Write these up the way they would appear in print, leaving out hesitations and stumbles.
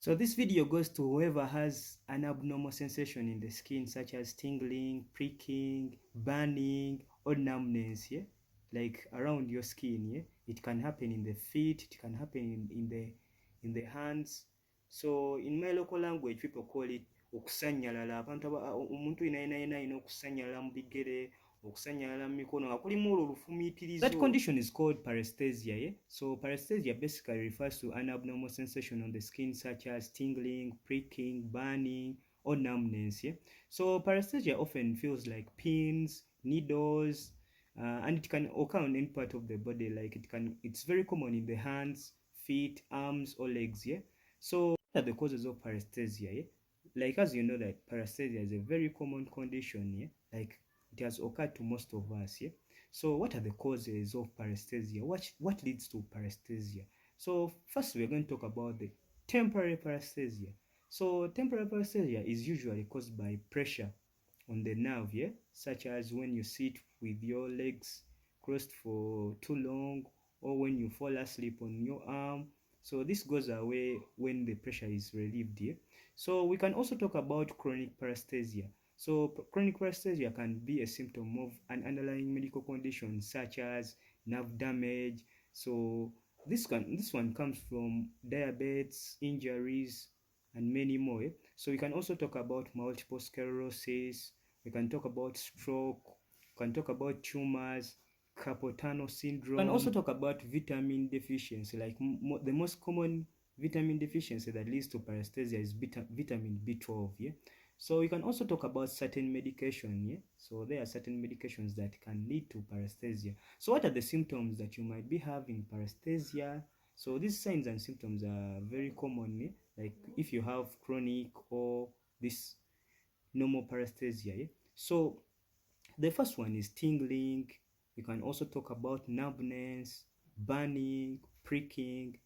So this video goes to whoever has an abnormal sensation in the skin, such as tingling, pricking, burning, or numbness, yeah, like around your skin, yeah. It can happen in the feet, it can happen in the hands. So in my local language, people call it okusanyalala. Omuntu ina okusanyalala mu bigere, okusanyalala mu mikono nga kulimu olwo olufumiitirizo. That condition is called paresthesia, yeah? So paresthesia basically refers to an abnormal sensation on the skin such as tingling, pricking, burning, or numbness, yeah? So paresthesia often feels like pins, needles, and it can occur on any part of the body. Like it's very common in the hands, feet, arms, or legs, yeah? So what are the causes of paresthesia, yeah? Like, as you know, that paresthesia is a very common condition, yeah? Like it has occurred to most of us, yeah? So what are the causes of paresthesia? What leads to paresthesia? So first we're going to talk about the temporary paresthesia. So temporary paresthesia is usually caused by pressure on the nerve, yeah, such as when you sit with your legs crossed for too long, or when you fall asleep on your arm. So this goes away when the pressure is relieved, yeah. So we can also talk about chronic paresthesia. So chronic paresthesia can be a symptom of an underlying medical condition such as nerve damage. So this one comes from diabetes, injuries, and many more, yeah? So we can also talk about multiple sclerosis, we can talk about stroke, we can talk about tumors, carpal tunnel syndrome. We can also talk about vitamin deficiency. Like the most common vitamin deficiency that leads to paresthesia is vitamin B12, yeah. So we can also talk about certain medication, yeah. So there are certain medications that can lead to paresthesia. So what are the symptoms that you might be having paresthesia? So these signs and symptoms are very common, yeah? Like if you have chronic or this normal paresthesia, yeah? So the first one is tingling. You can also talk about numbness, burning, pricking,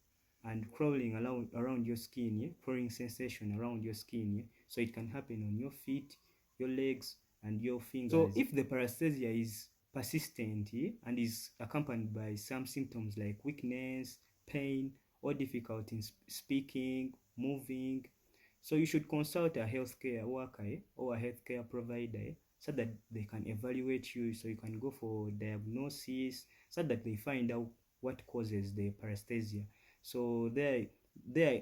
and crawling around your skin, yeah? Crawling sensation around your skin, yeah? So it can happen on your feet, your legs, and your fingers. So if the paresthesia is persistent, yeah, and is accompanied by some symptoms like weakness, pain, or difficulty in speaking, moving, so you should consult a healthcare worker, or a healthcare provider, so that they can evaluate you, so you can go for diagnosis, so that they find out what causes the paresthesia. So there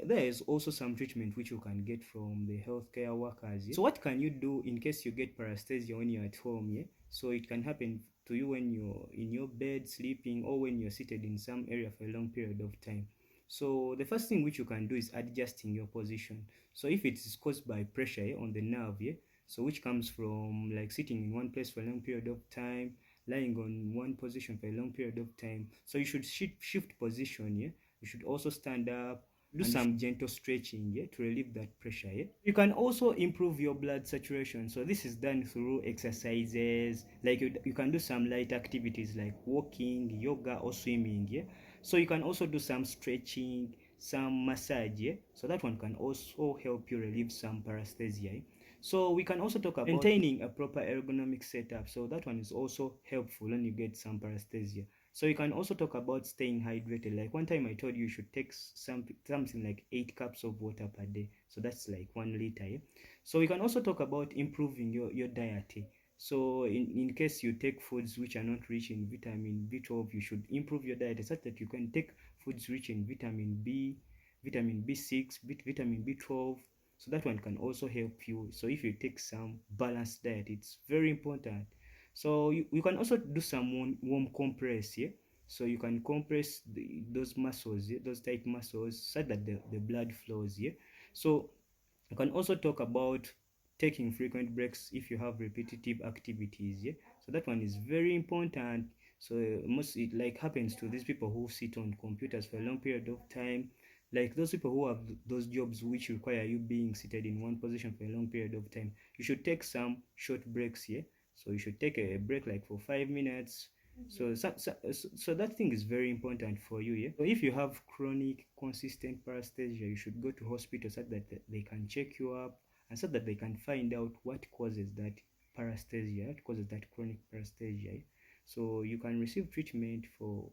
is also some treatment which you can get from the healthcare workers, yeah? So what can you do in case you get paresthesia when you're at home, yeah? So it can happen to you when you're in your bed sleeping, or when you're seated in some area for a long period of time. So the first thing which you can do is adjusting your position. So if it is caused by pressure, yeah, on the nerve, yeah, so which comes from like sitting in one place for a long period of time, lying on one position for a long period of time, so you should shift position, yeah. You should also stand up, do some gentle stretching, yeah, to relieve that pressure, yeah. You can also improve your blood saturation. So this is done through exercises, like you can do some light activities like walking, yoga, or swimming, yeah. So you can also do some stretching, some massage, yeah? So that one can also help you relieve some paresthesia, yeah? So we can also talk about maintaining a proper ergonomic setup. So that one is also helpful when you get some paresthesia. So you can also talk about staying hydrated. Like one time I told you should take something like 8 cups of water per day. So that's like 1 liter, yeah? So we can also talk about improving your diet, yeah? So in case you take foods which are not rich in vitamin B12, you should improve your diet such that you can take foods rich in vitamin B, vitamin B6, vitamin B12. So that one can also help you. So if you take some balanced diet, it's very important. So you can also do some warm compress, yeah? So you can compress those muscles, yeah? Those tight muscles, so that the blood flows, yeah? So you can also talk about taking frequent breaks if you have repetitive activities, yeah? So that one is very important. So most it like happens to these people who sit on computers for a long period of time, like those people who have those jobs which require you being seated in one position for a long period of time. You should take some short breaks, yeah? So you should take a break like for 5 minutes. So that thing is very important for you, yeah? So if you have chronic consistent paresthesia, you should go to hospital so that they can check you up, and so that they can find out what causes that paresthesia, what causes that chronic paresthesia, yeah? So you can receive treatment for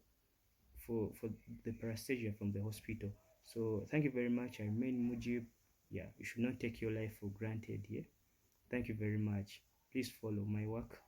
the paresthesia from the hospital. So thank you very much. I remain Mujib. Yeah, you should not take your life for granted. Yeah, thank you very much. Please follow my work.